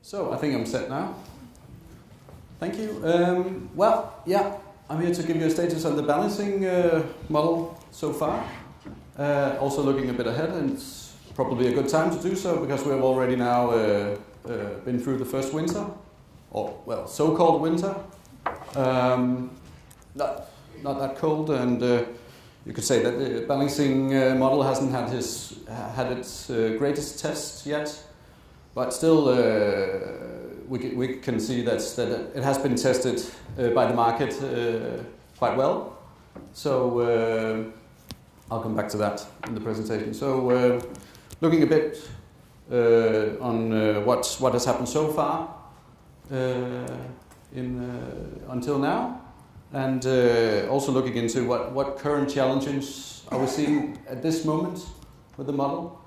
So I think I'm set now. Thank you. Well, yeah, I'm here to give you a status on the balancing model so far. Also looking a bit ahead, and it's probably a good time to do so because we have already now been through the first winter, or well, so-called winter. Not that cold, and you could say that the balancing model hasn't had its greatest test yet, but still we can see that it has been tested by the market quite well. So I'll come back to that in the presentation. So looking a bit on what has happened so far until now, and also looking into what current challenges are we seeing at this moment with the model,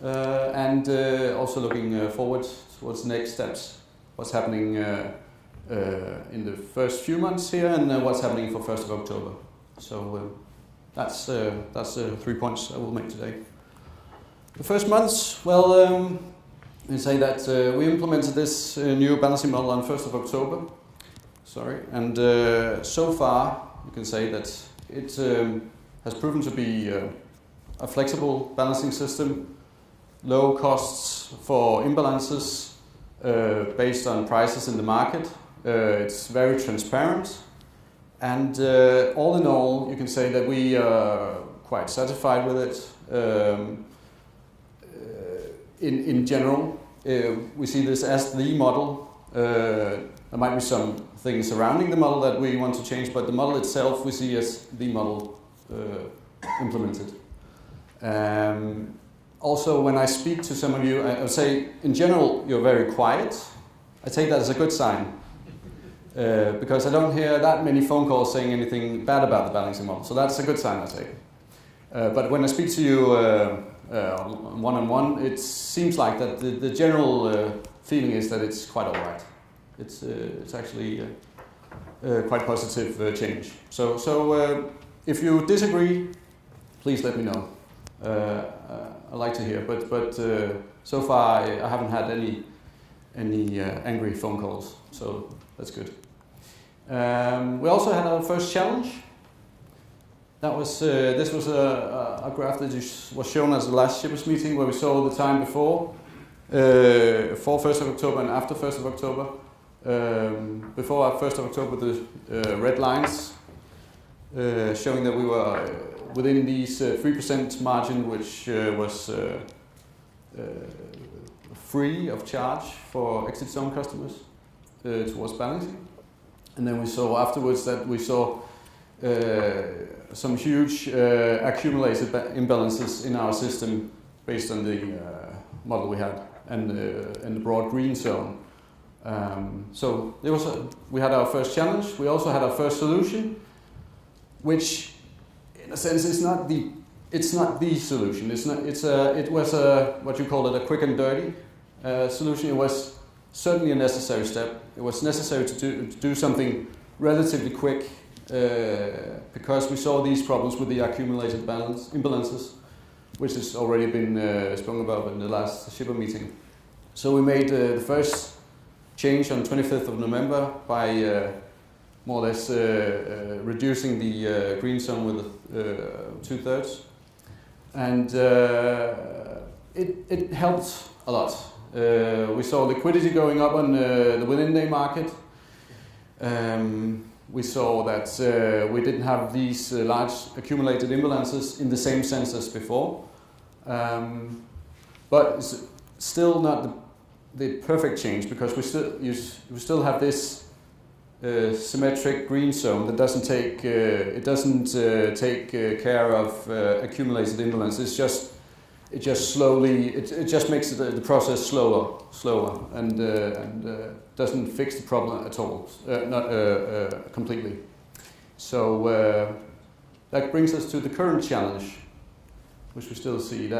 and also looking forward towards the next steps, what's happening in the first few months here, and what's happening for 1st of October. So that's 3 points I will make today. The first months, well, we say that we implemented this new balancing model on 1st of October. Sorry, and so far you can say that it has proven to be a flexible balancing system, low costs for imbalances based on prices in the market. It's very transparent, and all in all, you can say that we are quite satisfied with it. In general, we see this as the model. There might be some things surrounding the model that we want to change, but the model itself we see as the model implemented. Also, when I speak to some of you, I would say, in general, you're very quiet. I take that as a good sign, because I don't hear that many phone calls saying anything bad about the balancing model. So that's a good sign, I take. But when I speak to you one-on-one, it seems like that the general feeling is that it's quite all right. It's actually quite positive change. So if you disagree, please let me know. I like to hear, but so far I haven't had any angry phone calls, so that's good. We also had our first challenge. That was this was a graph that was shown as the last shippers meeting, where we saw the time before 1st of October and after 1st of October. Before 1st of October, the red lines showing that we were within these 3% margin, which was free of charge for exit zone customers towards balancing. And then we saw afterwards that we saw some huge accumulated imbalances in our system based on the model we had and the broad green zone. So we had our first challenge. We also had our first solution, which, in a sense, is not the solution. It was what you call it, a quick and dirty solution. It was certainly a necessary step. It was necessary to do something relatively quick because we saw these problems with the accumulated imbalances, which has already been spoken about in the last shipper meeting. So we made the first change on 25th of November by more or less reducing the green zone with 2/3, and it helped a lot. We saw liquidity going up on the within-day market. We saw that we didn't have these large accumulated imbalances in the same sense as before, but it's still not the perfect change, because we still have this symmetric green zone that doesn't take care of accumulated imbalance. It just makes the process slower and doesn't fix the problem at all, not completely. So that brings us to the current challenge, which we still see.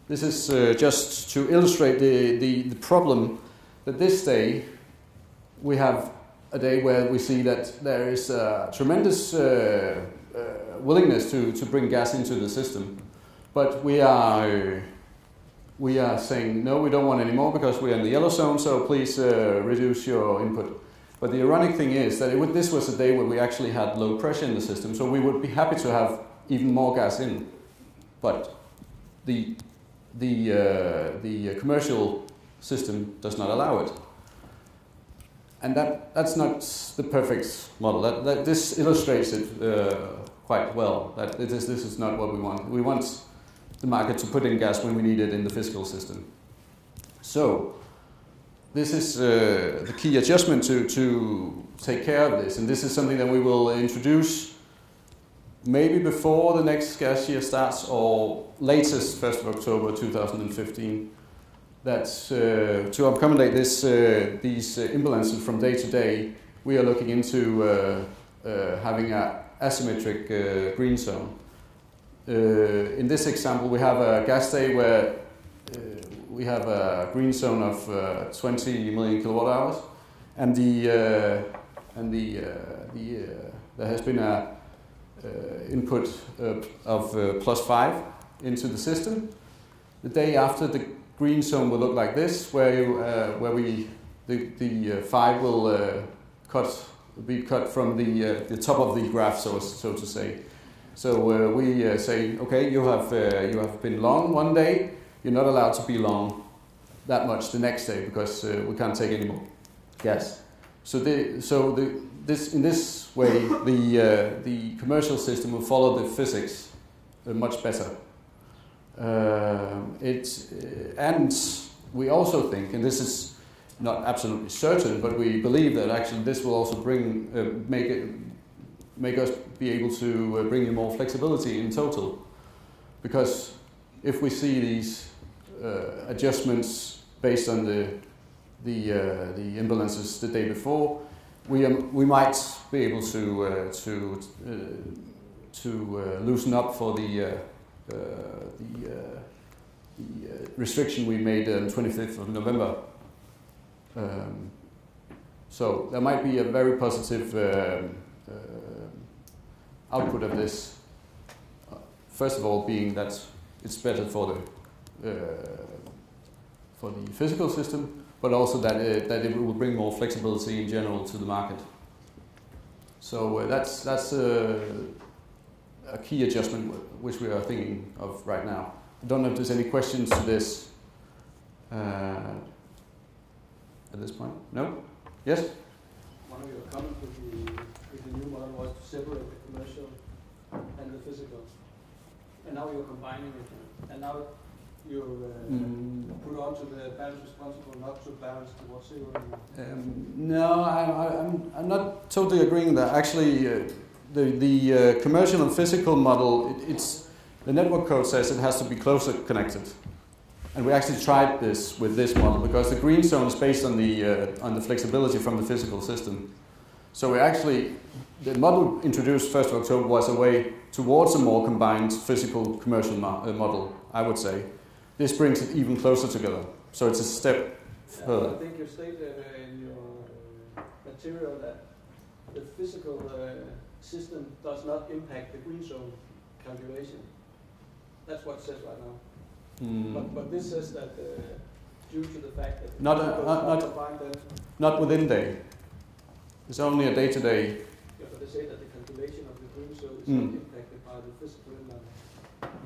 This is just to illustrate the problem that this day we have a day where we see that there is a tremendous willingness to bring gas into the system, but we are we are saying, no, we don't want any more because we are in the yellow zone, so please reduce your input. But the ironic thing is that this was a day where we actually had low pressure in the system, so we would be happy to have even more gas in. But the commercial system does not allow it. And that's not the perfect model. This illustrates it quite well, that this is not what we want. We want the market to put in gas when we need it in the physical system. So this is the key adjustment to take care of this, and this is something that we will introduce maybe before the next gas year starts or latest 1st of October 2015. That's to accommodate these imbalances from day to day. We are looking into having an asymmetric green zone. In this example, we have a gas day where we have a green zone of 20 million kilowatt hours, and there has been a input of +5 into the system. The day after, the green zone will look like this, where the 5 will be cut from the top of the graph, so to say. So we say, okay, you have been long one day. You're not allowed to be long that much the next day because we can't take any more gas. So in this way, the commercial system will follow the physics much better. And we also think, and this is not absolutely certain, but we believe that actually this will also make us be able to bring in more flexibility in total. Because if we see these adjustments based on the imbalances the day before, we might be able to loosen up for the restriction we made on 25th of November. So there might be a very positive output of this. First of all, being that it's better for the physical system, but also that it will bring more flexibility in general to the market. So that's a key adjustment which we are thinking of right now. I don't know if there's any questions to this at this point. No? Yes? One of your comments with the new model was to separate the commercial and the physical. And now you're combining it. And now you put on to the balance responsible not to balance towards zero anymore. No, I'm not totally agreeing with that. Actually, the commercial and physical model, the network code says it has to be closer connected. And we actually tried this with this model because the green zone is based on the flexibility from the physical system. So the model introduced 1st of October was a way towards a more combined physical commercial model, I would say. This brings it even closer together. So it's a step further. I think you stated in your material that the physical system does not impact the green zone calculation. That's what it says right now. But this says that due to the fact that not within day. It's only a day-to-day. Yeah, but they say that the calculation of the green zone is not impacted by the physical imbalance.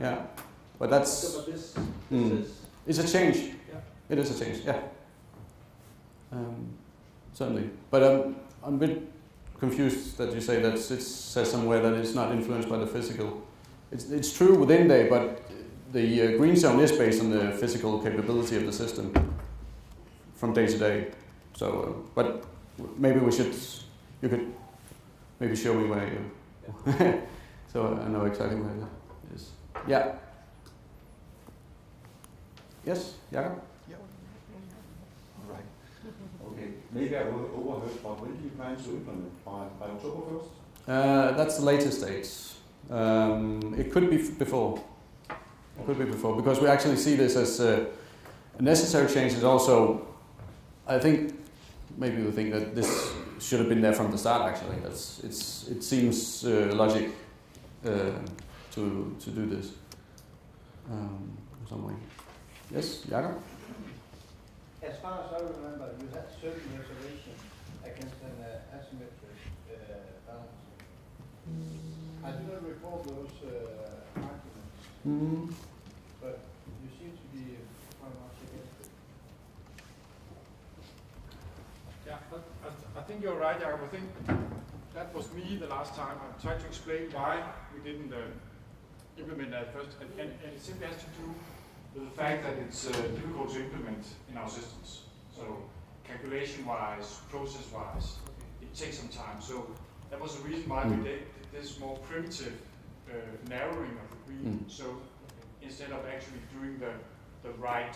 Yeah, but that's. So, but this is. It's a change. Yeah. It is a change. Yeah. Certainly, but I'm a bit confused that you say that it says somewhere that it's not influenced by the physical. It's true within day, but the green zone is based on the physical capability of the system from day to day. So, but maybe you could maybe show me where you, so I know exactly where it is. Yeah. Yes, Jakob? Yeah. All right. Okay. Maybe I overheard, but when do you plan to implement? By October 1st? That's the latest date. It could be before. It could be before, because we actually see this as a necessary change. Is also, I think, maybe we think that this should have been there from the start. Actually, it seems logic to do this in some way. Yes, Jakob? As far as I remember, you had certain reservation against an asymmetric balancing. I do not recall those arguments, but you seem to be quite much against it. Yeah, I think you're right, Jakob. I think that was me the last time. I tried to explain why we didn't implement that first, and it simply has to do with the fact that it's difficult to implement in our systems. So calculation-wise, process-wise, it takes some time. So that was the reason why we did this more primitive narrowing of the green. So instead of actually doing the right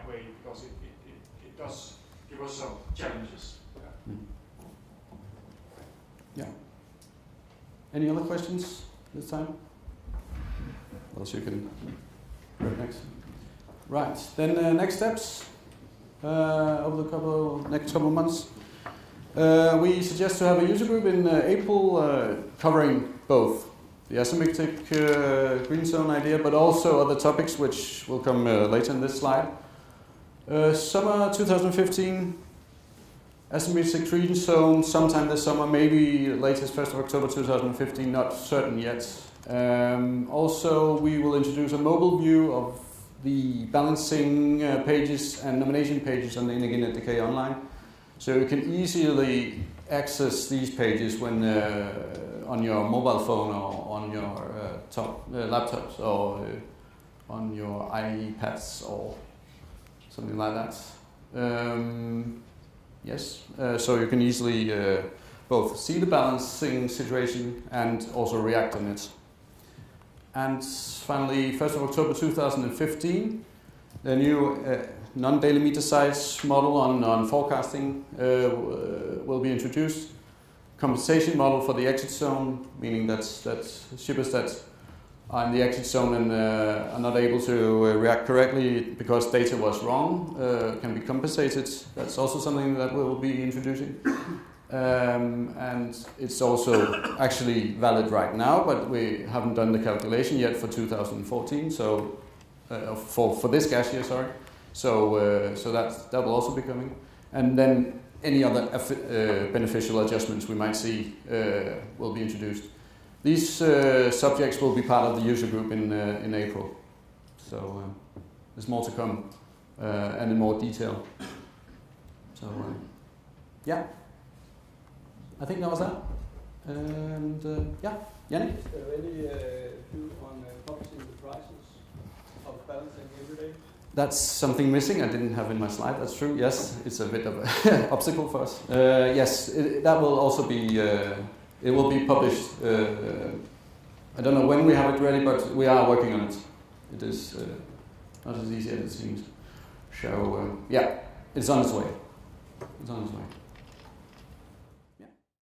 way, because it does give us some challenges. Yeah. Any other questions this time? Else you can go next. Right, then next steps over the next couple of months. We suggest to have a user group in April covering both the asymmetric green zone idea, but also other topics which will come later in this slide. Summer 2015, asymmetric green zone, sometime this summer, maybe latest 1st of October 2015, not certain yet. Also, we will introduce a mobile view of the balancing pages and nomination pages on the Energinet.dk online. So you can easily access these pages when on your mobile phone or on your laptops or on your iPads or something like that. Yes, so you can easily both see the balancing situation and also react on it. And finally, 1st of October 2015, the new non-daily meter size model on forecasting will be introduced. Compensation model for the exit zone, meaning that shippers that are in the exit zone and are not able to react correctly because data was wrong can be compensated. That's also something that we'll be introducing. And it's also actually valid right now, but we haven't done the calculation yet for 2014. So for this gas year, sorry. So that will also be coming, and then any other beneficial adjustments we might see will be introduced. These subjects will be part of the user group in April. So there's more to come and in more detail. So yeah. I think that was that. And yeah, Yannick? Is there any view on publishing the prices of balancing every day? That's something missing. I didn't have in my slide. That's true. Yes, it's a bit of an obstacle for us. Yes, that will also be. It will be published. I don't know when we have it ready, but we are working on it. It is not as easy as it seems. So yeah, it's on its way. It's on its way.